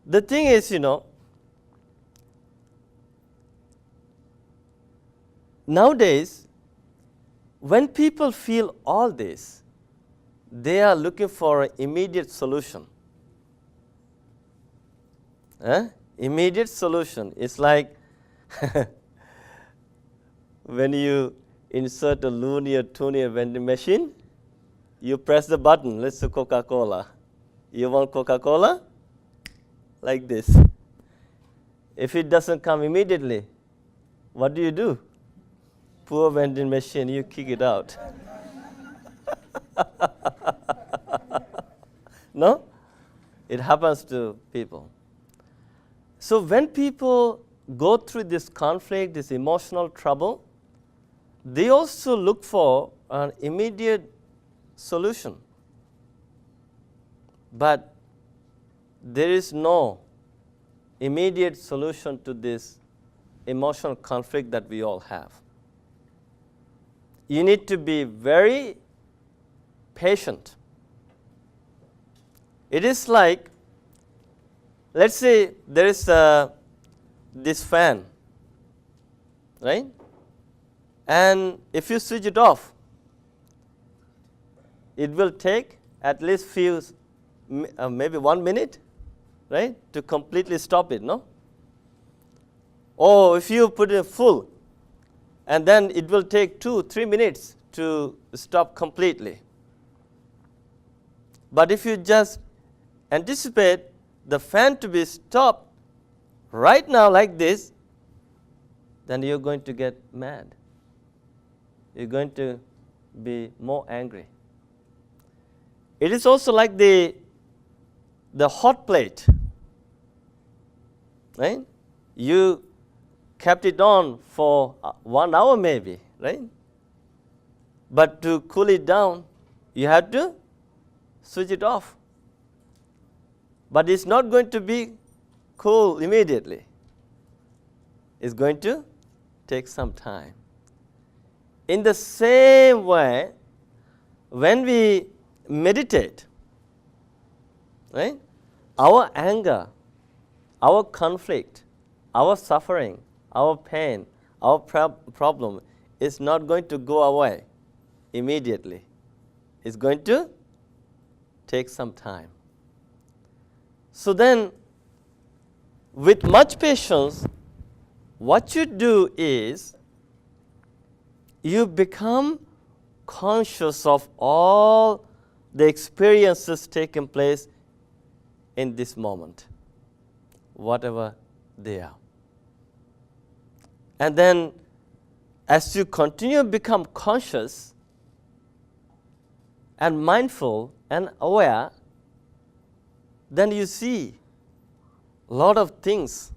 The thing is, nowadays, when people feel all this, they are looking for an immediate solution. Immediate solution. It's like when you insert a loony or toonie vending machine, you press the button, let's say Coca-Cola. You want Coca-Cola? Like this. If it doesn't come immediately, what do? Poor vending machine, you kick it out. No? It happens to people. So when people go through this conflict, this emotional trouble, they also look for an immediate solution. But there is no immediate solution to this emotional conflict that we all have. You need to be very patient. It is like, let's say there is this fan, right? And if you switch it off, it will take at least maybe 1 minute, right, to completely stop it, no? Or if you put it full, and then it will take 2-3 minutes to stop completely. But if you just anticipate the fan to be stopped right now like this, then you're going to get mad. You're going to be more angry. It is also like the hot plate, right? You kept it on for 1 hour maybe, right? But to cool it down, you have to switch it off. But it's not going to be cool immediately. It's going to take some time. In the same way, when we meditate, right, our anger, our conflict, our suffering, our pain, our problem is not going to go away immediately. It's going to take some time. So then, with much patience, what you do is you become conscious of all the experiences taking place in this moment, whatever they are. And then, as you continue to become conscious and mindful and aware, then you see a lot of things,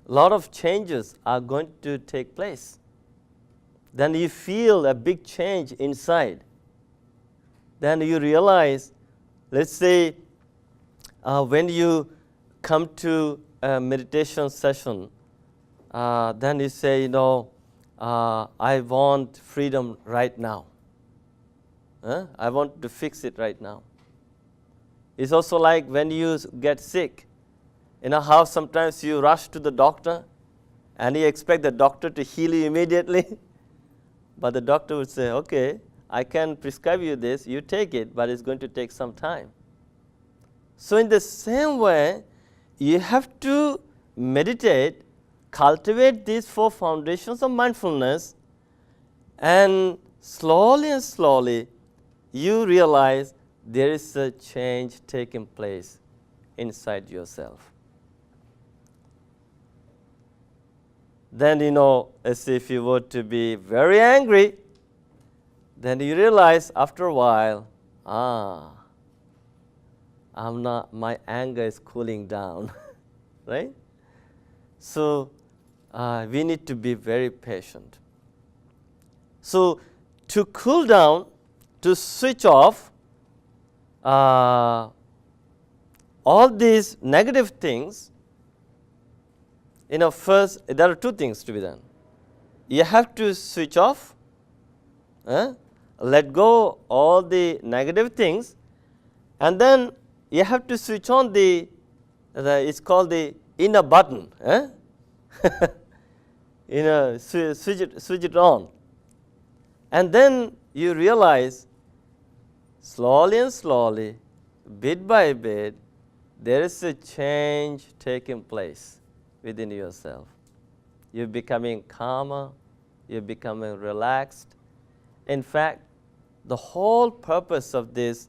a lot of changes are going to take place. Then you feel a big change inside. Then you realize, let's say, when you come to a meditation session, then you say, I want freedom right now. I want to fix it right now. It's also like when you get sick, how sometimes you rush to the doctor and you expect the doctor to heal you immediately. But the doctor would say, okay, I can prescribe you this, you take it, but it's going to take some time. So in the same way, you have to meditate, cultivate these 4 foundations of mindfulness, and slowly, you realize there is a change taking place inside yourself. Then, as if you were to be very angry, then you realize after a while, my anger is cooling down, right? So, we need to be very patient. So, to cool down, to switch off all these negative things, first, there are 2 things to be done. You have to switch off, let go all the negative things, and then you have to switch on the It's called the inner button. Switch it on. And then you realize slowly and slowly, bit by bit, there is a change taking place within yourself. You're becoming calmer, you're becoming relaxed. In fact, the whole purpose of this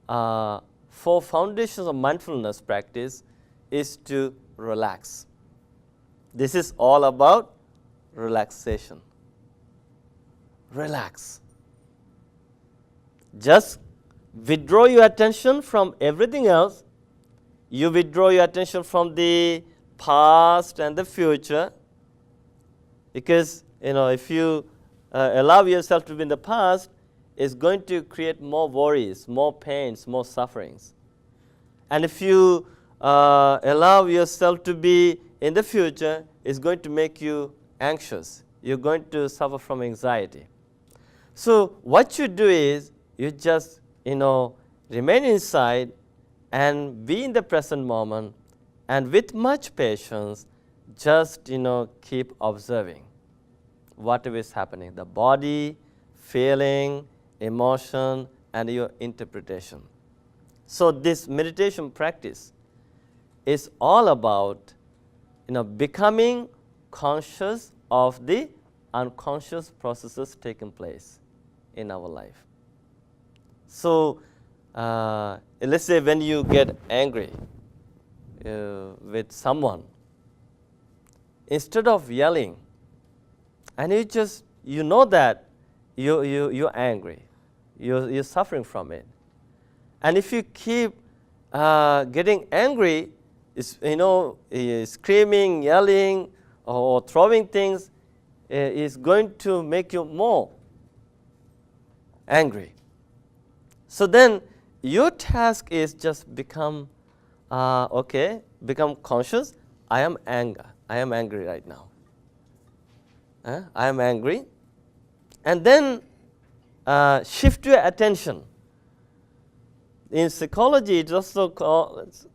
4 foundations of mindfulness practice is to relax. This is all about relaxation. Relax. Just withdraw your attention from everything else. You withdraw your attention from the past and the future, because if you allow yourself to be in the past, it's going to create more worries, more pains, more sufferings. And if you allow yourself to be in the future, it's going to make you anxious. You're going to suffer from anxiety. So what you do is you just remain inside and be in the present moment, and with much patience just keep observing whatever is happening, the body, feeling, emotion, and your interpretation. So this meditation practice is all about becoming conscious of the unconscious processes taking place in our life. So let's say when you get angry with someone, instead of yelling, and you know that you're angry, you're suffering from it, and if you keep getting angry, screaming, yelling, or throwing things, is going to make you more angry. So then your task is just become conscious. I am angry right now. I am angry. And then shift your attention. In psychology, it's also called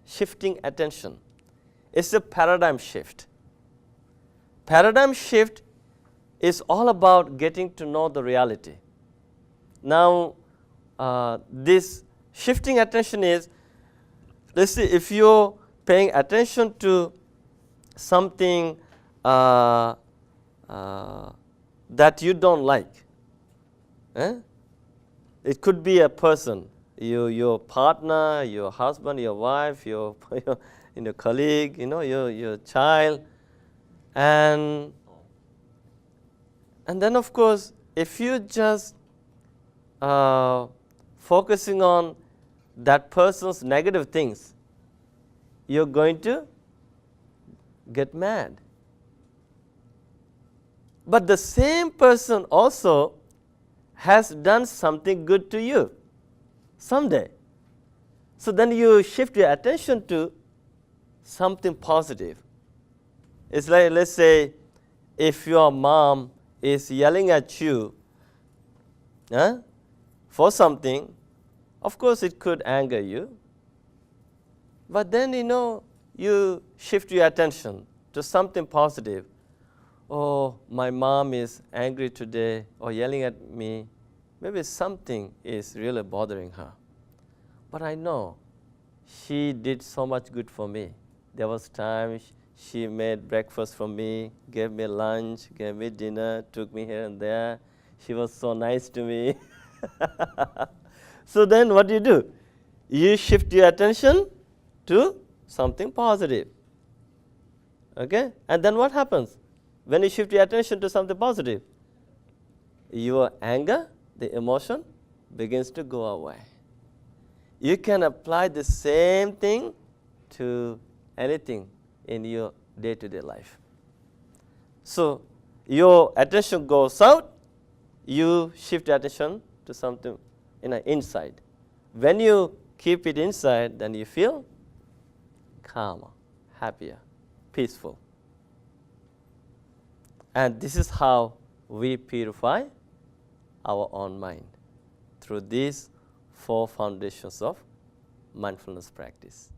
shifting attention. It's a paradigm shift. Paradigm shift is all about getting to know the reality. Now, this shifting attention is, let's see, if you're paying attention to something that you don't like, it could be a person, your partner, your husband, your wife, your colleague, your child, and then of course, if you just focusing on that person's negative things, you're going to get mad. But the same person also has done something good to you someday. So then you shift your attention to something positive. It's like, let's say, if your mom is yelling at you for something, of course it could anger you. But then you shift your attention to something positive. Oh, my mom is angry today or yelling at me. Maybe something is really bothering her. But I know she did so much good for me. There was time she made breakfast for me, gave me lunch, gave me dinner, took me here and there. She was so nice to me. So then what do? You shift your attention to something positive. Okay? And then what happens? When you shift your attention to something positive, your anger, the emotion, begins to go away. You can apply the same thing to anything in your day-to-day life. So your attention goes out, you shift your attention to something inside. When you keep it inside, then you feel calmer, happier, peaceful. And this is how we purify our own mind, through these 4 foundations of mindfulness practice.